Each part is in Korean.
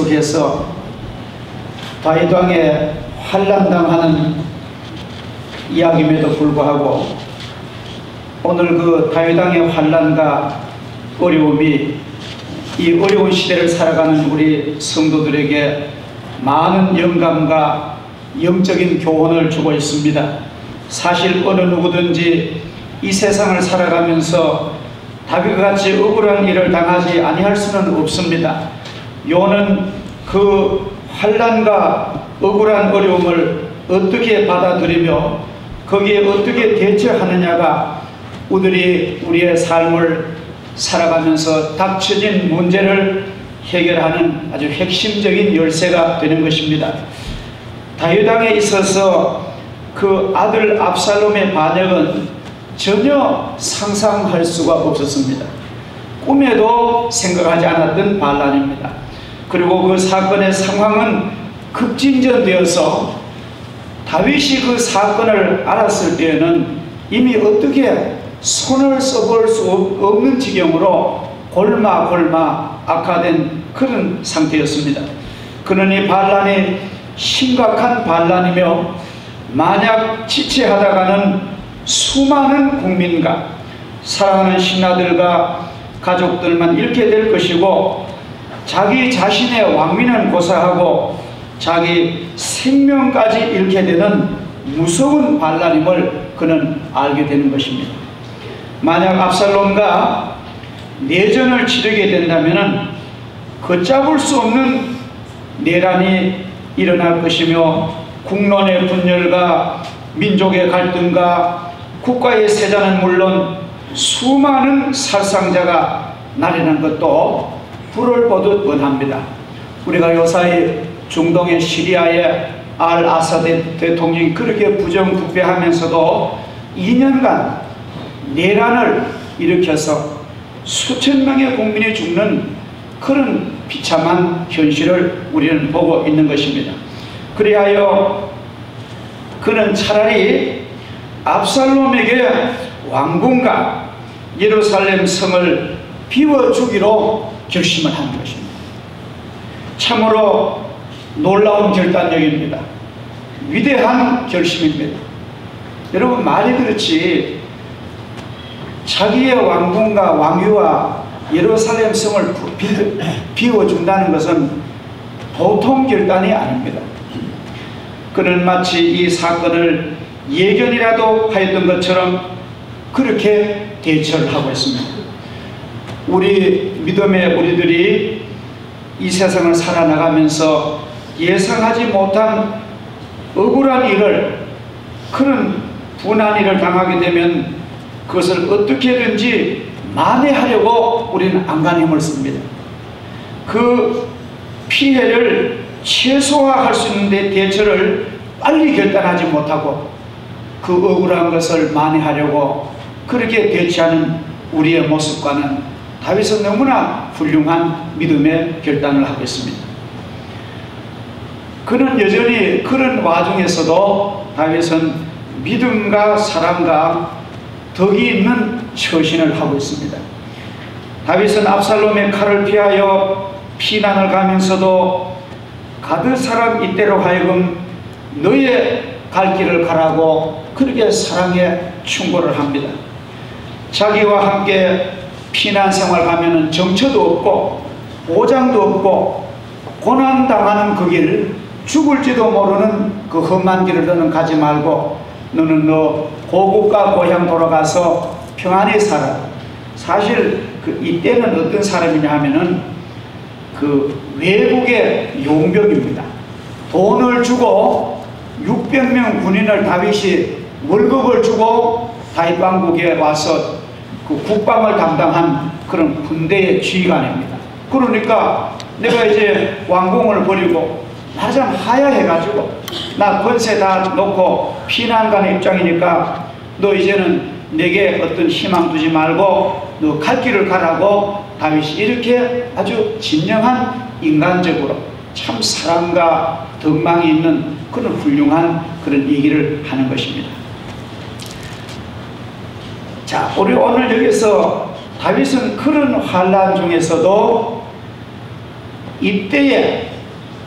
계속해서 다윗 왕의 환난당하는 이야기임에도 불구하고 오늘 그 다윗 왕의 환난과 어려움이 이 어려운 시대를 살아가는 우리 성도들에게 많은 영감과 영적인 교훈을 주고 있습니다. 사실 어느 누구든지 이 세상을 살아가면서 다윗과 같이 억울한 일을 당하지 아니할 수는 없습니다. 요는 그 환난과 억울한 어려움을 어떻게 받아들이며 거기에 어떻게 대처하느냐가 우리의 삶을 살아가면서 닥쳐진 문제를 해결하는 아주 핵심적인 열쇠가 되는 것입니다. 다윗 왕에 있어서 그 아들 압살롬의 반역은 전혀 상상할 수가 없었습니다. 꿈에도 생각하지 않았던 반란입니다. 그리고 그 사건의 상황은 급진전되어서 다윗이 그 사건을 알았을 때에는 이미 어떻게 손을 써볼 수 없는 지경으로 골마 악화된 그런 상태였습니다. 그는 이 반란이 심각한 반란이며 만약 지체하다가는 수많은 국민과 사랑하는 신하들과 가족들만 잃게 될 것이고 자기 자신의 왕위는 고사하고 자기 생명까지 잃게 되는 무서운 반란임을 그는 알게 되는 것입니다. 만약 압살롬과 내전을 치르게 된다면 걷잡을 수 없는 내란이 일어날 것이며 국론의 분열과 민족의 갈등과 국가의 세자는 물론 수많은 살상자가 날아난 것도 불을 보듯 뻔합니다. 우리가 요사이 중동의 시리아의 알 아사드 대통령이 그렇게 부정부패하면서도 2년간 내란을 일으켜서 수천 명의 국민이 죽는 그런 비참한 현실을 우리는 보고 있는 것입니다. 그리하여 그는 차라리 압살롬에게 왕궁과 예루살렘 성을 비워주기로 결심을 하는 것입니다. 참으로 놀라운 결단력입니다. 위대한 결심입니다. 여러분, 말이 그렇지 자기의 왕궁과 왕위와 예루살렘 성을 비워준다는 것은 보통 결단이 아닙니다. 그는 마치 이 사건을 예견이라도 하였던 것처럼 그렇게 대처를 하고 있습니다. 우리 믿음의 우리들이 이 세상을 살아나가면서 예상하지 못한 억울한 일을, 그런 분한 일을 당하게 되면 그것을 어떻게든지 만회하려고 우리는 안간힘을 씁니다. 그 피해를 최소화할 수 있는데 대처를 빨리 결단하지 못하고 그 억울한 것을 만회하려고 그렇게 대처하는 우리의 모습과는 다윗은 너무나 훌륭한 믿음의 결단을 하고 있습니다. 그는 여전히 그런 와중에서도 다윗은 믿음과 사랑과 덕이 있는 처신을 하고 있습니다. 다윗은 압살롬의 칼을 피하여 피난을 가면서도 가드 사람 이때로 하여금 너의 갈 길을 가라고 그렇게 사랑에 충고를 합니다. 자기와 함께 피난 생활 가면은 정처도 없고 보장도 없고 고난당하는 그 길, 죽을지도 모르는 그 험한 길을 너는 가지 말고 너는 너 고국과 고향 돌아가서 평안히 살아. 사실 이때는 어떤 사람이냐 하면은 그 외국의 용병입니다. 돈을 주고 600명 군인을 다윗이 월급을 주고 다윗 왕국에 와서 그 국방을 담당한 그런 군대의 지휘관입니다. 그러니까 내가 이제 왕궁을 버리고 나 좀 하야해가지고 나 권세 다 놓고 피난 가는 입장이니까 너 이제는 내게 어떤 희망 두지 말고 너 갈 길을 가라고 다윗이 이렇게 아주 진정한 인간적으로 참 사랑과 덕망이 있는 그런 훌륭한 그런 얘기를 하는 것입니다. 자, 우리 오늘 여기서 다윗은 그런 환난 중에서도 이때의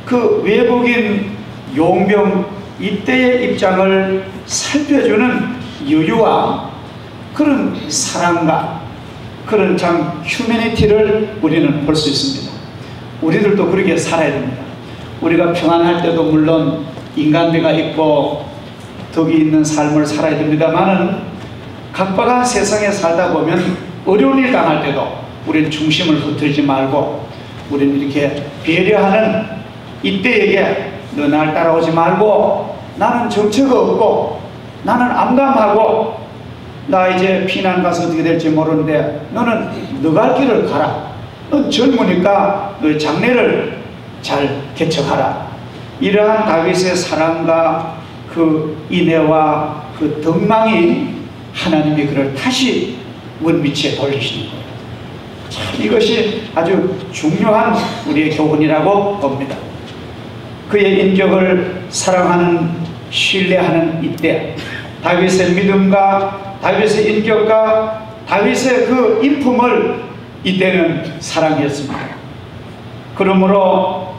그 외국인 용병 이때의 입장을 살펴주는 여유와 그런 사랑과 그런 참 휴머니티를 우리는 볼 수 있습니다. 우리들도 그렇게 살아야 됩니다. 우리가 평안할 때도 물론 인간미가 있고 덕이 있는 삶을 살아야 됩니다만은 각박한 세상에 살다 보면 어려운 일 당할 때도 우리는 중심을 흐트리지 말고 우리는 이렇게 배려하는 이때에게 너 날 따라오지 말고 나는 정처가 없고 나는 암담하고 나 이제 피난 가서 어떻게 될지 모르는데 너는 너 갈 길을 가라. 넌 젊으니까 너의 장래를 잘 개척하라. 이러한 다윗의 사랑과 그 인애와 그 덕망이 하나님이 그를 다시 원위치에 돌리시는 거예요. 참 이것이 아주 중요한 우리의 교훈이라고 봅니다. 그의 인격을 사랑하는 신뢰하는 이때 다윗의 믿음과 다윗의 인격과 다윗의 그 인품을 이때는 사랑했습니다. 그러므로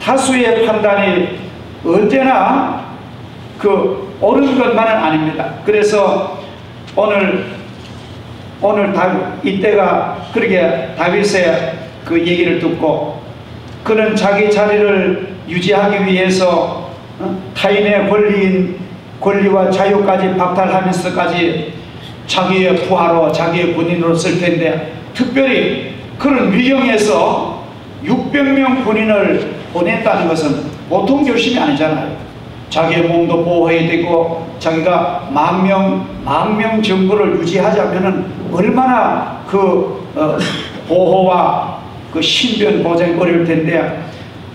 다수의 판단이 언제나 그 옳은 것만은 아닙니다. 그래서 오늘 이때가 그렇게 다윗의 그 얘기를 듣고 그는 자기 자리를 유지하기 위해서 타인의 권리와 자유까지 박탈하면서까지 자기의 부하로 자기의 군인으로 쓸 텐데 특별히 그런 위경에서 600명 군인을 보냈다는 것은 보통 결심이 아니잖아요. 자기의 몸도 보호해야 되고 자기가 만 명 정부를 유지하자면은 얼마나 그 보호와 그 신변 보장이 어려울 텐데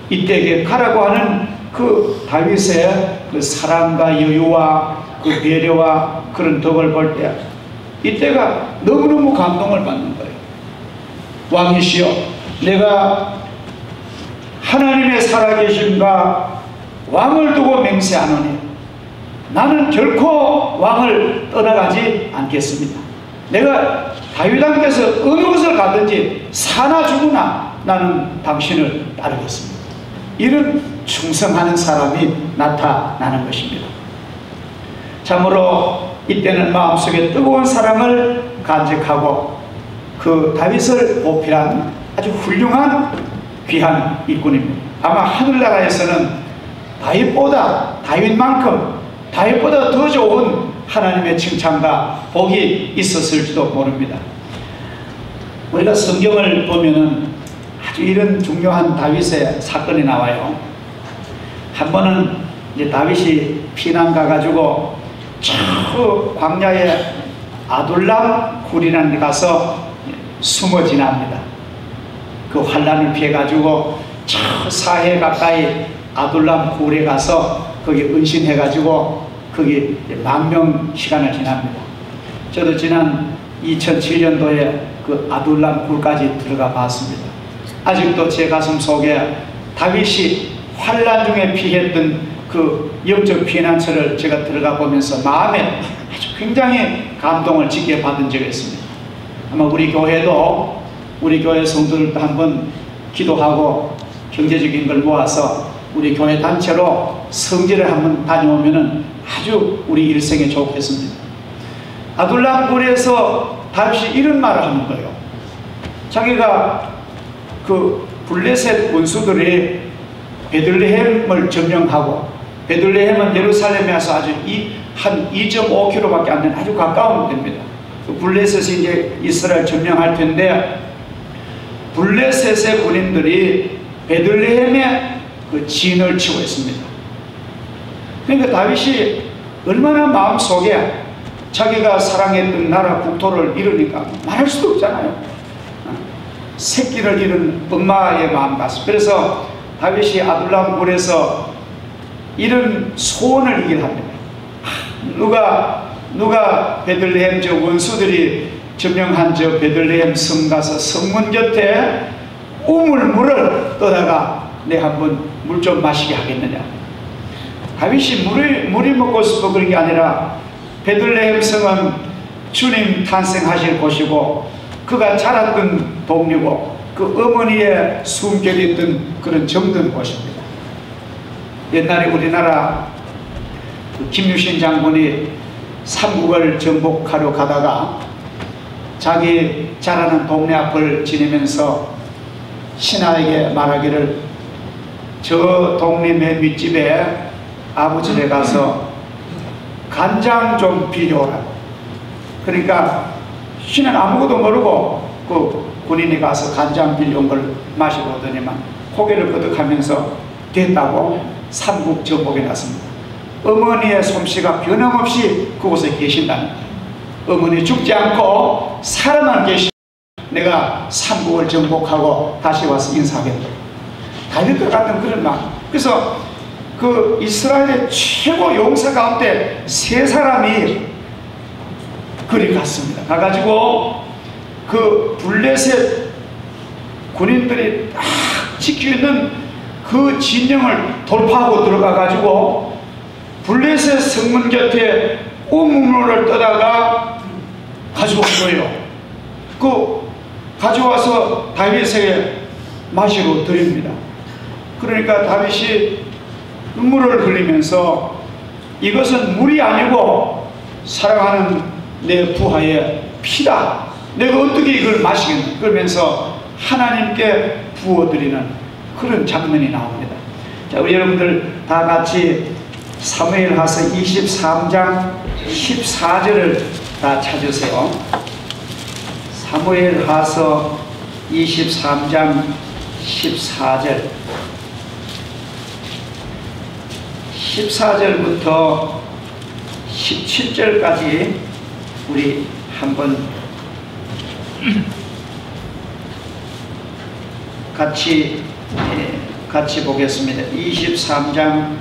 이때에 가라고 하는 그 다윗의 그 사랑과 여유와 그 배려와 그런 덕을 볼 때 이때가 너무너무 감동을 받는 거예요. 왕이시여 내가 하나님의 살아계심과 왕을 두고 맹세하노니 나는 결코 왕을 떠나가지 않겠습니다. 내가 다윗 왕께서 어느 곳을 가든지 사나 죽으나 나는 당신을 따르겠습니다. 이런 충성하는 사람이 나타나는 것입니다. 참으로 이때는 마음속에 뜨거운 사랑을 간직하고 그 다윗을 보필한 아주 훌륭한 귀한 일꾼입니다. 아마 하늘나라에서는 다윗보다 더 좋은 하나님의 칭찬과 복이 있었을지도 모릅니다. 우리가 성경을 보면은 아주 이런 중요한 다윗의 사건이 나와요. 한 번은 이제 다윗이 피난 가가지고 저 광야의 아둘람 굴이라는 데 가서 숨어 지납니다. 그 환란을 피해가지고 저 사해 가까이 아둘람 굴에 가서 거기 은신해가지고 거기 10,000명 시간을 지납니다. 저도 지난 2007년도에 그 아둘람 굴까지 들어가 봤습니다. 아직도 제 가슴 속에 다윗이 환란 중에 피했던 그 영적 피난처를 제가 들어가 보면서 마음에 아주 굉장히 감동을 짙게 받은 적이 있습니다. 아마 우리 교회 성도들도 한번 기도하고 경제적인 걸 모아서 우리 교회 단체로 성지를 한번 다녀오면은 아주 우리 일생에 좋겠습니다. 아둘람 굴에서 다윗이 이런 말을 하는 거예요. 자기가 그 블레셋 원수들이 베들레헴을 점령하고 베들레헴은 예루살렘에서 아주 한 2.5km밖에 안 되는 아주 가까운 데입니다. 그 블레셋이 이제 이스라엘 점령할 텐데 블레셋의 군인들이 베들레헴에 그 진을 치고 있습니다. 그러니까 다윗이 얼마나 마음속에 자기가 사랑했던 나라 국토를 잃으니까 말할 수도 없잖아요. 새끼를 잃은 엄마의 마음 같습니다. 그래서 다윗이 아둘람 굴에서 이런 소원을 이길 합니다. 누가 베들레헴 저 원수들이 점령한 저 베들레헴 성 가서 성문 곁에 우물물을 떠다가 내 한번 물 좀 마시게 하겠느냐. 다윗이 물이 먹고 싶어 그런 게 아니라 베들레헴 성은 주님 탄생하실 곳이고 그가 자랐던 동리고 그 어머니의 숨결이 있던 그런 정든 곳입니다. 옛날에 우리나라 김유신 장군이 삼국을 정복하려 가다가 자기 자라는 동네 앞을 지내면서 신하에게 말하기를 저 동네 맨 윗집에 아버지 집에 가서 간장 좀 빌려오라고. 그러니까 신은 아무것도 모르고 그 군인이 가서 간장 빌려온 걸 마시고 오더니만 고개를 끄덕하면서 됐다고 삼국 정복에 났습니다. 어머니의 솜씨가 변함없이 그곳에 계신다는 거예요. 어머니 죽지 않고 살아만 계시 내가 삼국을 정복하고 다시 와서 인사하겠다. 다윗과 같은 그런 마음. 그래서 그 이스라엘의 최고 용사 가운데 세 사람이 그리 갔습니다. 가가지고 그 블레셋 군인들이 딱 지키고 있는 그 진영을 돌파하고 들어가가지고 블레셋 성문 곁에 우물을 떠다가 가져온 거예요. 그 가져와서 다윗에게 마시러 드립니다. 그러니까 다윗이 눈물을 흘리면서 이것은 물이 아니고 사랑하는 내 부하의 피다. 내가 어떻게 이걸 마시겠나. 그러면서 하나님께 부어드리는 그런 장면이 나옵니다. 자, 우리 여러분들 다 같이 사무엘하서 23장 14절을 다 찾으세요. 사무엘하서 23장 14절 14절부터 17절까지 우리 한번 같이 보겠습니다. 23장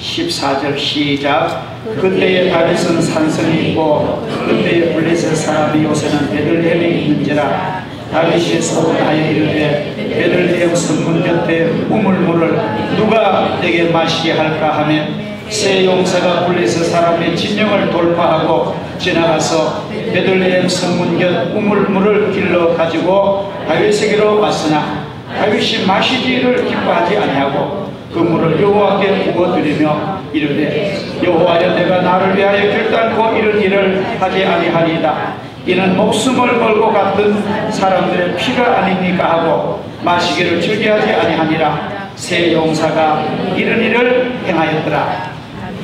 14절 시작. 그때에 다윗은 산성이 있고 그때에 블레셋 사람이 요새는 베들레헴에 있는지라. 다윗이 서울하여 이르되 베들레헴 성문 곁에 우물물을 누가 내게 마시게 할까 하며 세 용사가 블레셋 사람의 진영을 돌파하고 지나가서 베들레헴 성문 곁 우물물을 길러 가지고 다윗에게로 왔으나 다윗이 마시지를 기뻐하지 아니하고 그 물을 여호와께 부어드리며 이르되 여호와여 내가 나를 위하여 결단코 이런 일을 하지 아니하리이다. 이는 목숨을 걸고 갔던 사람들의 피가 아닙니까 하고 마시기를 즐겨하지 아니하니라. 세 용사가 이런 일을 행하였더라.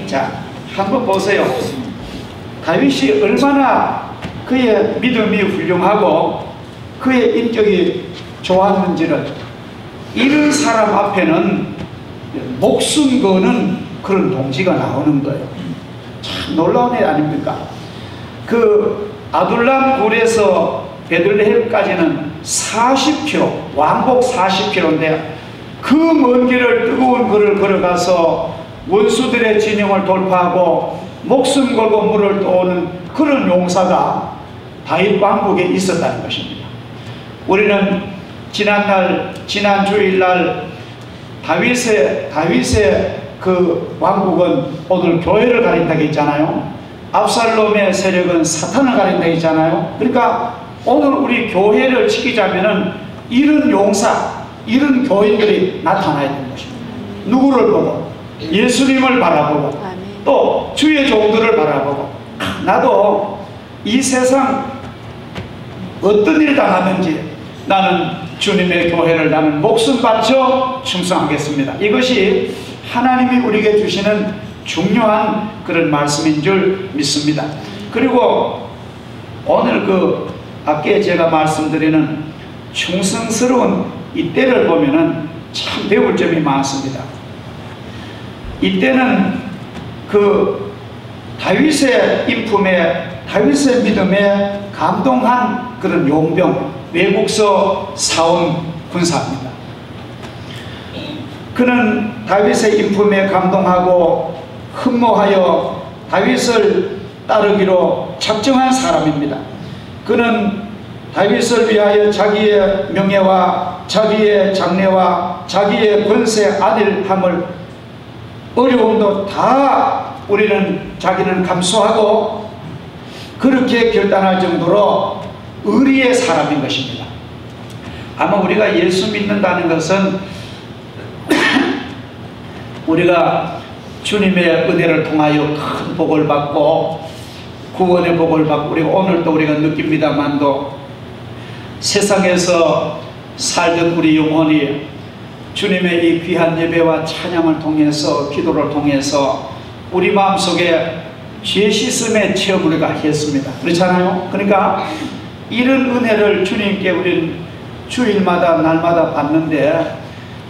자, 한번 보세요. 다윗이 얼마나 그의 믿음이 훌륭하고 그의 인격이 좋았는지를 이런 사람 앞에는 목숨 거는 그런 동지가 나오는 거예요. 참 놀라운 일 아닙니까? 그 아둘람 굴에서 베들레헴까지는 40km, 왕복 40km인데 그 먼 길을 뜨거운 길을 걸어가서 원수들의 진영을 돌파하고 목숨 걸고 물을 떠오는 그런 용사가 다윗 왕국에 있었다는 것입니다. 우리는 지난 주일날 다윗의 그 왕국은 오늘 교회를 가린다고 했잖아요. 압살롬의 세력은 사탄을 가린다고 했잖아요. 그러니까 오늘 우리 교회를 지키자면은 이런 용사, 이런 교인들이 나타나야 되는 것입니다. 누구를 보고? 예수님을 바라보고 또 주의 종들을 바라보고 나도 이 세상 어떤 일 당하든지 나는 주님의 교회를 나는 목숨 바쳐 충성하겠습니다. 이것이 하나님이 우리에게 주시는 중요한 그런 말씀인 줄 믿습니다. 그리고 오늘 그 아까 제가 말씀드리는 충성스러운 이때를 보면은 참 배울 점이 많습니다. 이때는 그 다윗의 인품에 다윗의 믿음에 감동한 그런 용병 외국서 사원 군사입니다. 그는 다윗의 인품에 감동하고 흠모하여 다윗을 따르기로 작정한 사람입니다. 그는 다윗을 위하여 자기의 명예와 자기의 장래와 자기의 권세 안일함을 어려움도 다 자기는 감수하고 그렇게 결단할 정도로 의리의 사람인 것입니다. 아마 우리가 예수 믿는다는 것은 우리가 주님의 은혜를 통하여 큰 복을 받고 구원의 복을 받고 우리가 오늘도 우리가 느낍니다만도 세상에서 살던 우리 영혼이 주님의 이 귀한 예배와 찬양을 통해서 기도를 통해서 우리 마음속에 죄 씻음의 체험을 우리가 했습니다. 그렇잖아요. 그러니까 이런 은혜를 주님께 우리는 주일마다 날마다 받는데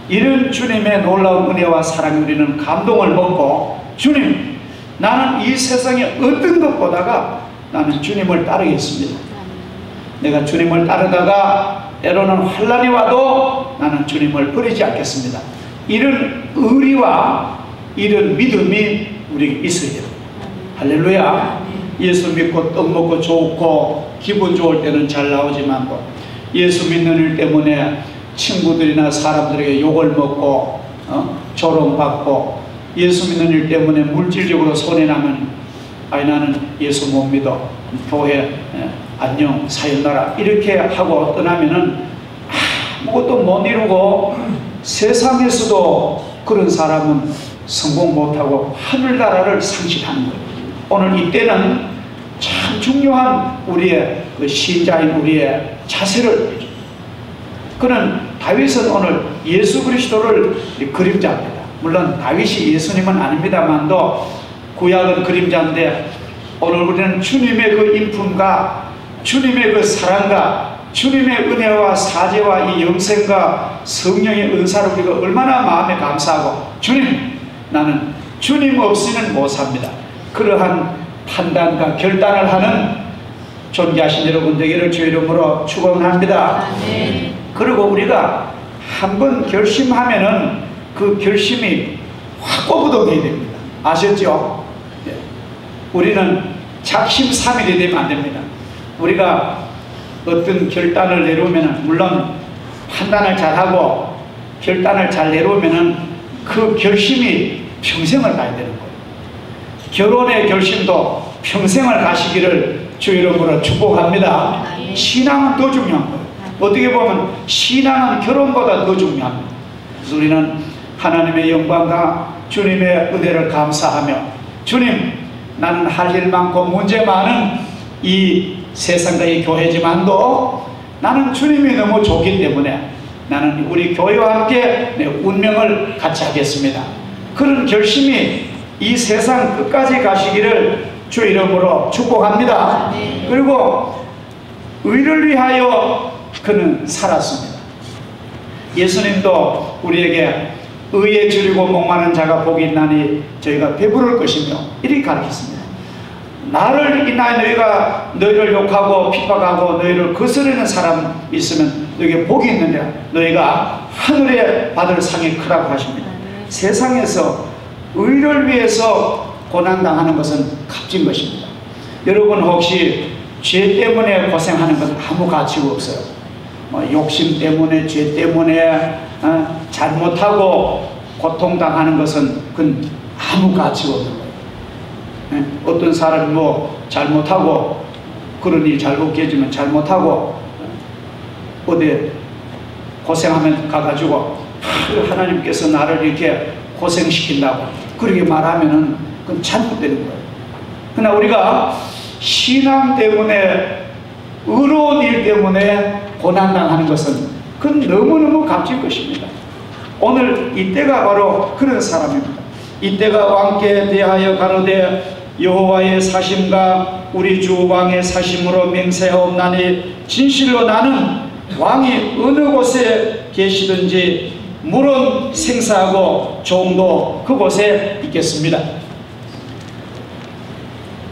이런 주님의 놀라운 은혜와 사랑에 우리는 감동을 먹고 주님, 나는 이 세상에 어떤 것보다가 나는 주님을 따르겠습니다. 내가 주님을 따르다가 때로는 환난이 와도 나는 주님을 버리지 않겠습니다. 이런 의리와 이런 믿음이 우리에게 있어야 됩니다. 할렐루야. 예수 믿고 떡 먹고 좋고 기분 좋을 때는 잘 나오지만 예수 믿는 일 때문에 친구들이나 사람들에게 욕을 먹고 조롱받고 예수 믿는 일 때문에 물질적으로 손해나면 아니 나는 예수 못 믿어 교회 안녕 사연나라 이렇게 하고 떠나면은 아무것도 못 이루고 세상에서도 그런 사람은 성공 못하고 하늘나라를 상실하는 거예요. 오늘 이때는 참 중요한 우리의 그 신자인 우리의 자세를 그는 다윗은 오늘 예수 그리스도를 그림자입니다. 물론 다윗이 예수님은 아닙니다만도 구약은 그림자인데 오늘 우리는 주님의 그 인품과 주님의 그 사랑과 주님의 은혜와 사죄와 이 영생과 성령의 은사를 우리가 얼마나 마음에 감사하고 주님, 나는 주님 없이는 못 삽니다. 그러한 판단과 결단을 하는 존귀하신 여러분 되기를 주의 이름으로 축원합니다. 그리고 우리가 한번 결심하면은 그 결심이 확고부동해야 됩니다. 아셨죠? 네. 우리는 작심삼일이 되면 안 됩니다. 우리가 어떤 결단을 내려오면은 물론 판단을 잘하고 결단을 잘 내려오면은 그 결심이 평생을 가야 되는 거예요. 결혼의 결심도 평생을 가시기를 주 이름으로 축복합니다. 신앙은 더 중요한 거예요. 어떻게 보면 신앙은 결혼보다 더 중요합니다. 그래서 우리는 하나님의 영광과 주님의 은혜를 감사하며 주님, 나는 할 일 많고 문제 많은 이 세상과 이 교회지만도 나는 주님이 너무 좋기 때문에 나는 우리 교회와 함께 내 운명을 같이 하겠습니다. 그런 결심이 이 세상 끝까지 가시기를 주 이름으로 축복합니다. 그리고 의를 위하여 그는 살았습니다. 예수님도 우리에게 의에 줄이고 목마른 자가 복이 있나니 저희가 배부를 것이며 이렇게 가르쳤습니다. 나를 인하여 너희가 너희를 욕하고 핍박하고 너희를 거스르는 사람 있으면 너희에게 복이 있는데 너희가 하늘에 받을 상이 크다고 하십니다. 세상에서 의를 위해서 고난당하는 것은 값진 것입니다. 여러분 혹시 죄 때문에 고생하는 건 아무 가치가 없어요. 욕심 때문에 죄 때문에 잘못하고 고통당하는 것은 그건 아무 가치가 없는 거예요. 어떤 사람이 뭐 잘못하고 그런 일 잘못 해주면 잘못하고 어디 고생하면 가가지고 하나님께서 나를 이렇게 고생시킨다고 그렇게 말하면은 그건 잘못되는 거예요. 그러나 우리가 신앙 때문에 의로운 일 때문에 고난당하는 것은 그건 너무너무 값진 것입니다. 오늘 이때가 바로 그런 사람입니다. 이때가 왕께 대하여 가로되 여호와의 사심과 우리 주 왕의 사심으로 맹세하옵나니 진실로 나는 왕이 어느 곳에 계시든지 물은 생사하고 종도 그곳에 있겠습니다.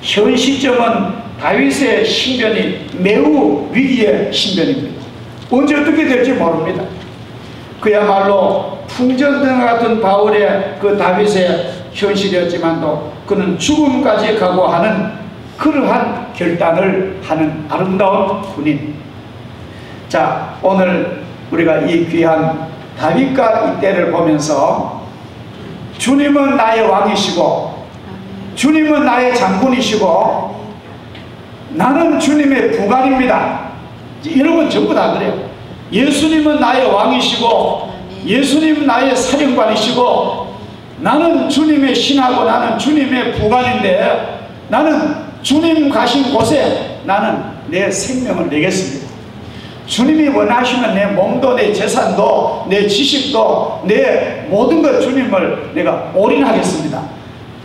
현 시점은 다윗의 신변이 매우 위기의 신변입니다. 언제 어떻게 될지 모릅니다. 그야말로 풍전등 같은 바울의 그 다윗의 현실이었지만도 그는 죽음까지 각오하는 그러한 결단을 하는 아름다운 군인. 자, 오늘 우리가 이 귀한 다윗과 이때를 보면서 주님은 나의 왕이시고 주님은 나의 장군이시고 나는 주님의 부관입니다. 이런 건 전부 다 그래요. 예수님은 나의 왕이시고 예수님은 나의 사령관이시고 나는 주님의 신하고 나는 주님의 부관인데 나는 주님 가신 곳에 나는 내 생명을 내겠습니다. 주님이 원하시면 내 몸도 내 재산도 내 지식도 내 모든 것 주님을 내가 올인하겠습니다.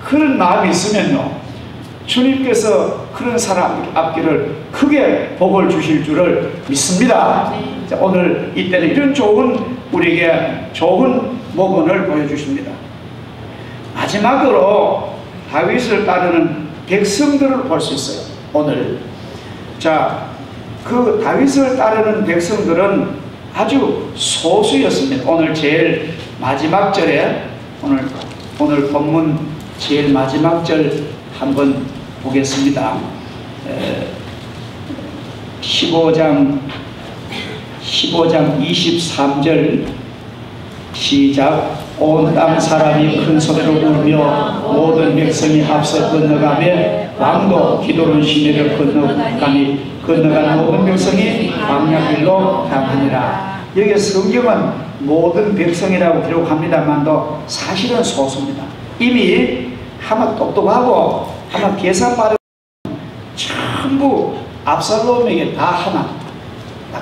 그런 마음이 있으면요, 주님께서 그런 사람 앞길을 크게 복을 주실 줄을 믿습니다. 자, 오늘 이때는 이런 좋은 우리에게 좋은 모본을 보여주십니다. 마지막으로 다윗을 따르는 백성들을 볼 수 있어요. 오늘 자, 그 다윗을 따르는 백성들은 아주 소수였습니다. 오늘 제일 마지막 절에 오늘 본문 제일 마지막 절 한번 보겠습니다. 15장 23절 시작. 온 땅 사람이 큰 소리로 울며 모든 백성이 앞서 건너가며 왕도 기도론 시내를 건너가는 모든 백성이 광야길로 향하니라. 여기 성경은 모든 백성이라고 기록합니다만도 사실은 소수입니다. 이미 아마 똑똑하고 아마 계산 빠른 전부 압살롬에게 다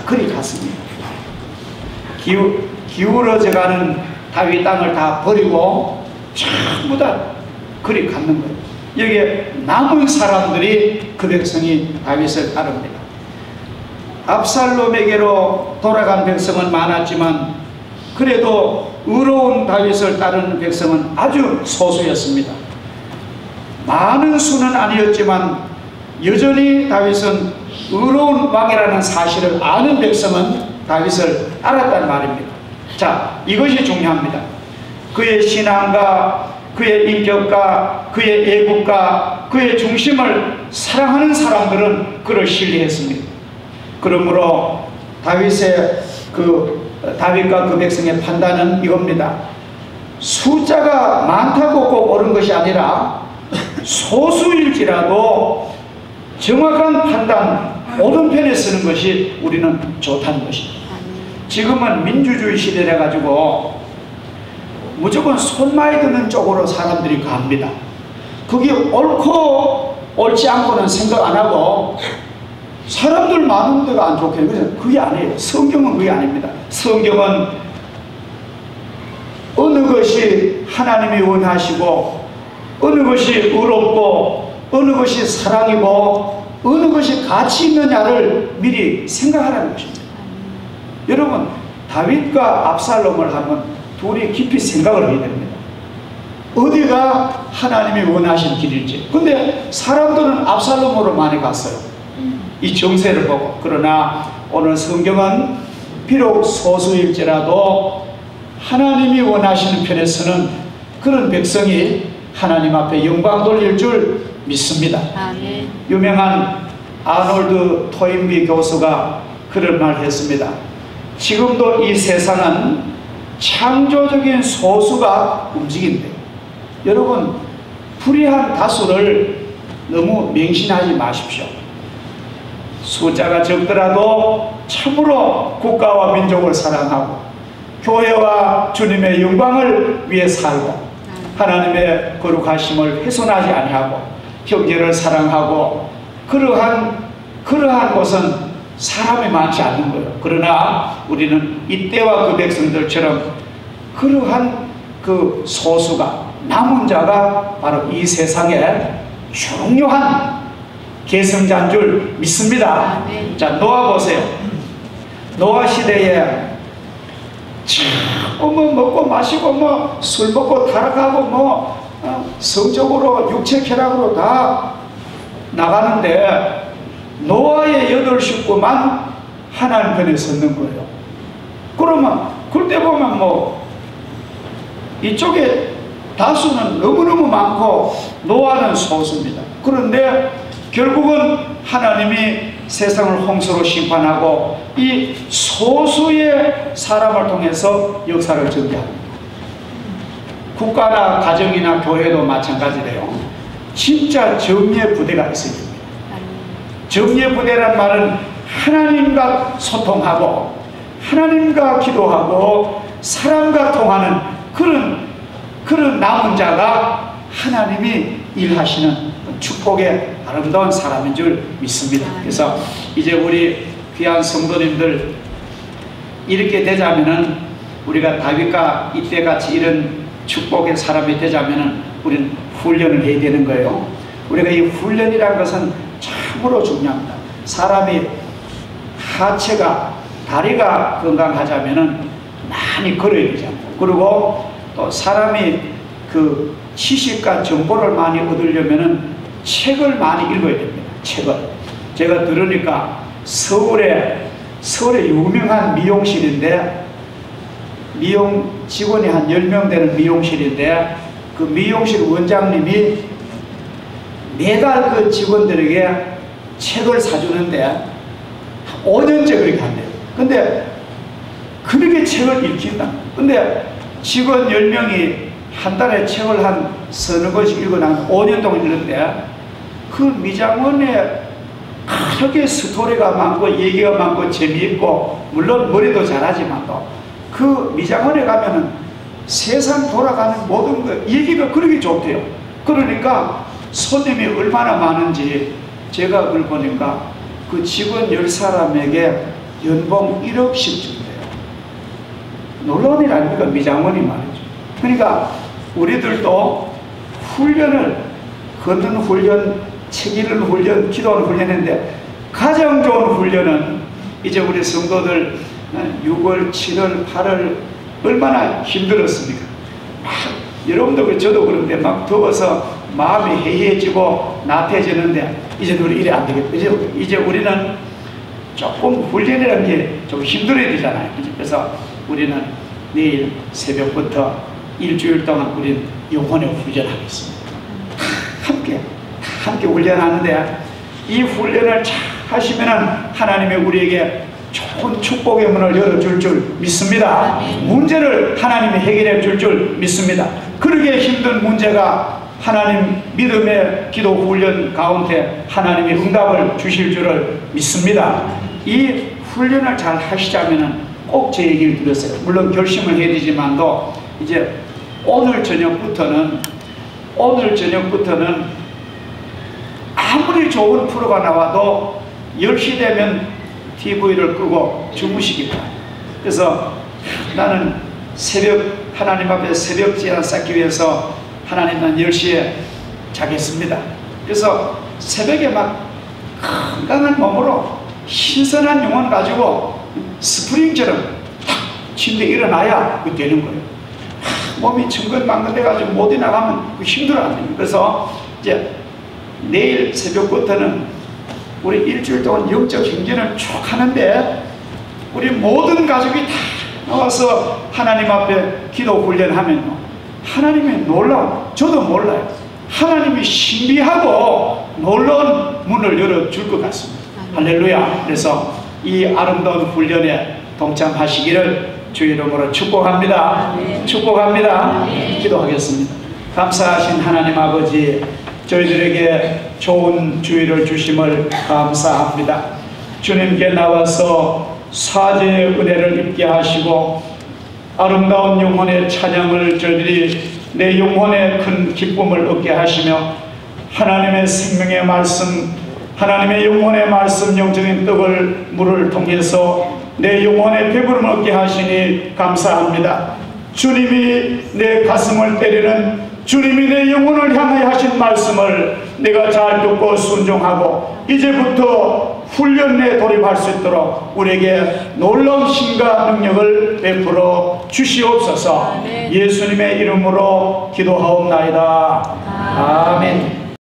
그리 갔습니다. 기울어져가는 다윗 땅을 다 버리고 전부 다 그리 갔는 거예요. 여기에 남은 사람들이 그 백성이 다윗을 따릅니다. 압살롬에게로 돌아간 백성은 많았지만 그래도 의로운 다윗을 따르는 백성은 아주 소수였습니다. 많은 수는 아니었지만 여전히 다윗은 의로운 왕이라는 사실을 아는 백성은 다윗을 따랐단 말입니다. 자, 이것이 중요합니다. 그의 신앙과 그의 인격과 그의 애국과 그의 중심을 사랑하는 사람들은 그를 신뢰했습니다. 그러므로 다윗과 그 백성의 판단은 이겁니다. 숫자가 많다고 꼭 옳은 것이 아니라 소수일지라도 정확한 판단, 옳은 편에 쓰는 것이 우리는 좋다는 것입니다. 지금은 민주주의 시대라 가지고 무조건 손 많이 드는 쪽으로 사람들이 갑니다. 그게 옳고 옳지 않고는 생각 안 하고 사람들 많은 데가 안 좋게, 그게 아니에요. 성경은 그게 아닙니다. 성경은 어느 것이 하나님이 원하시고 어느 것이 의롭고 어느 것이 사랑이고 어느 것이 가치 있느냐를 미리 생각하라는 것입니다. 여러분, 다윗과 압살롬을 한번 둘이 깊이 생각을 해야 됩니다. 어디가 하나님이 원하신 길일지. 근데 사람들은 압살롬으로 많이 갔어요. 이 정세를 보고. 그러나 오늘 성경은 비록 소수일지라도 하나님이 원하시는 편에서는 그런 백성이 하나님 앞에 영광 돌릴 줄 믿습니다. 아멘. 유명한 아놀드 토인비 교수가 그런 말을 했습니다. 지금도 이 세상은 창조적인 소수가 움직인대요. 여러분, 불의한 다수를 너무 맹신하지 마십시오. 숫자가 적더라도 참으로 국가와 민족을 사랑하고 교회와 주님의 영광을 위해 살고 하나님의 거룩하심을 훼손하지 아니하고 형제를 사랑하고 그러한 곳은 사람이 많지 않는 거예요. 그러나 우리는 이때와 그 백성들처럼 그러한 그 소수가 남은 자가 바로 이 세상에 중요한 계승자인 줄 믿습니다. 자, 노아 보세요. 노아 시대에 뭐 먹고 마시고 뭐 술 먹고 타락하고 뭐 성적으로 육체 쾌락으로 다 나가는데 노아의 8 식구만 하나님 편에 섰는 거예요. 그러면 그때 보면 뭐 이쪽에 다수는 너무너무 많고 노아는 소수입니다. 그런데 결국은 하나님이 세상을 홍수로 심판하고 이 소수의 사람을 통해서 역사를 전개합니다. 국가나 가정이나 교회도 마찬가지래요. 진짜 정예 부대가 있어야 됩니다. 정예 부대란 말은 하나님과 소통하고 하나님과 기도하고 사람과 통하는 그런 남은 자가 하나님이 일하시는 축복의 아름다운 사람인 줄 믿습니다. 그래서 이제 우리 귀한 성도님들 이렇게 되자면은, 우리가 다윗과 이때같이 이런 축복의 사람이 되자면은 우리는 훈련을 해야 되는 거예요. 우리가 이 훈련이라는 것은 참으로 중요합니다. 사람이 하체가, 다리가 건강하자면은 많이 걸어야 되잖아요. 그리고 또 사람이 그 지식과 정보를 많이 얻으려면은 책을 많이 읽어야 됩니다. 책을. 제가 들으니까 서울에 유명한 미용실인데, 미용 직원이 한 10명 되는 미용실인데, 그 미용실 원장님이 매달 그 직원들에게 책을 사주는데 5년째 그렇게 한대요. 근데 그렇게 책을 읽힌다. 근데 직원 10명이 한 달에 책을 한 서너 권씩 읽어나가면 5년 동안 읽는데, 그 미장원에 그렇게 스토리가 많고 얘기가 많고 재미있고, 물론 머리도 잘하지만 또 그 미장원에 가면은 세상 돌아가는 모든 거 얘기가 그렇게 좋대요. 그러니까 손님이 얼마나 많은지 제가 그걸 보니까 그 직원 10사람에게 연봉 1억씩 준대요. 놀라운 일 아닙니까? 미장원이 말이죠. 그러니까 우리들도 훈련을, 걷는 훈련, 책 읽는 훈련, 기도하는 훈련인데, 가장 좋은 훈련은 이제 우리 성도들 6월, 7월, 8월 얼마나 힘들었습니까? 여러분도 저도 그런데 막 더워서 마음이 해이해지고 나태해지는데, 이제 우리 이래 안 되겠다. 이제 우리는 조금 훈련이라는 게 좀 힘들어야 되잖아요. 그래서 우리는 내일 새벽부터 일주일 동안 우리는 영혼의 훈련하겠습니다. 함께 훈련하는데, 이 훈련을 잘 하시면은 하나님이 우리에게 좋은 축복의 문을 열어줄 줄 믿습니다. 문제를 하나님이 해결해 줄 믿습니다. 그러게 힘든 문제가 하나님 믿음의 기도 훈련 가운데 하나님이 응답을 주실 줄을 믿습니다. 이 훈련을 잘 하시자면은 꼭 제 얘기를 들었어요. 물론 결심을 해야 되지만도, 이제 오늘 저녁부터는 아무리 좋은 프로가 나와도 10시 되면 TV를 끄고 주무시기 바랍니다. 그래서 나는 하나님 앞에 새벽 제한 쌓기 위해서 하나님, 난 10시에 자겠습니다. 그래서 새벽에 막 건강한 몸으로 신선한 영혼 가지고 스프링처럼 탁 침대에 일어나야 되는 거예요. 몸이 천근만근 돼가지고 못 일어나가면 힘들어 안 됩니다. 그래서 이제 내일 새벽부터는 우리 일주일 동안 영적 행진을 쭉 하는데, 우리 모든 가족이 다 나와서 하나님 앞에 기도 훈련하면요, 하나님이 놀라운, 저도 몰라요, 하나님이 신비하고 놀라운 문을 열어줄 것 같습니다. 할렐루야. 그래서 이 아름다운 훈련에 동참하시기를 주 이름으로 축복합니다. 축복합니다. 기도하겠습니다. 감사하신 하나님 아버지, 저희들에게 좋은 주의를 주심을 감사합니다. 주님께 나와서 사죄의 은혜를 입게 하시고 아름다운 영혼의 찬양을 저희들이 내 영혼의 큰 기쁨을 얻게 하시며, 하나님의 생명의 말씀, 하나님의 영혼의 말씀, 영적인 떡을 물을 통해서 내 영혼의 배부름을 얻게 하시니 감사합니다. 주님이 내 가슴을 때리는, 주님이 내 영혼을 향하여 하신 말씀을 내가 잘 듣고 순종하고 이제부터 훈련에 돌입할 수 있도록 우리에게 놀라운 힘과 능력을 베풀어 주시옵소서. 예수님의 이름으로 기도하옵나이다. 아멘.